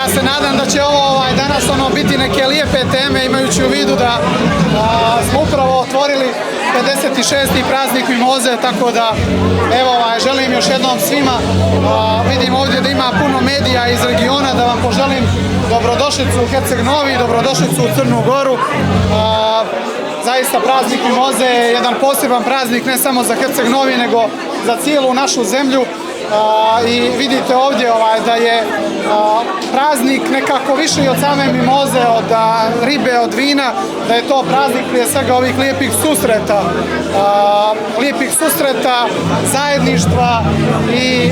Ja se nadam da će ovo danas biti neke lijepe teme, imajući u vidu da smo upravo otvorili 56. praznik Mimoze, tako da evo želim još jednom svima, vidim ovdje da ima puno medija iz regiona, da vam poželim dobrodošlicu u Herceg Novi, dobrodošlicu u Crnu Goru. Zaista praznik Mimoze je jedan poseban praznik ne samo za Herceg Novi nego za cijelu našu zemlju. I vidite ovdje da je praznik nekako više i od same mimoze, od ribe, od vina, da je to praznik prije svega ovih lijepih susreta, zajedništva i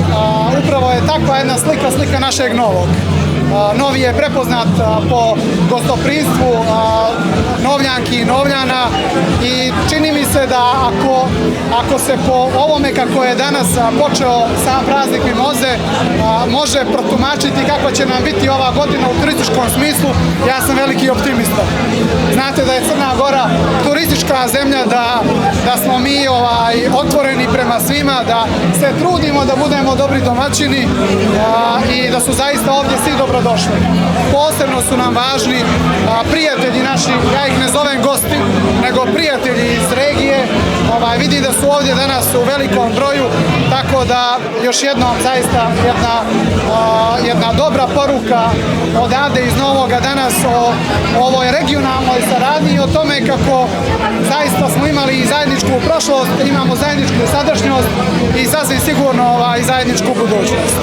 upravo je takva jedna slika našeg Novog. Novi je prepoznat po gostoprimstvu Novljanki i Novljana i čini mi se da ako se po ovome kako je danas počeo sam praznik Mimoze može protumačiti kako će nam biti ova godina u turističkom smislu, ja sam veliki optimista. Znate da je Crna Gora turistička zemlja, da smo mi otvoreni prema svima, da se trudimo da budemo dobri domaćini i da su zaista ovdje svi dobrodošli. Posebno su nam važni prijatelji naši, ja ih ne zovem gosti, nego prijatelji iz regije. Vidim da su ovdje danas u velikom broju, tako da još jednom zaista jedna dobra poruka odavde iz Novoga danas o ovoj regionalnoj saradnji i o tome kako zaista smo imali i zajedničku prošlost, imamo zajedničku sadašnjost i sasvim sigurno i zajedničku budućnost.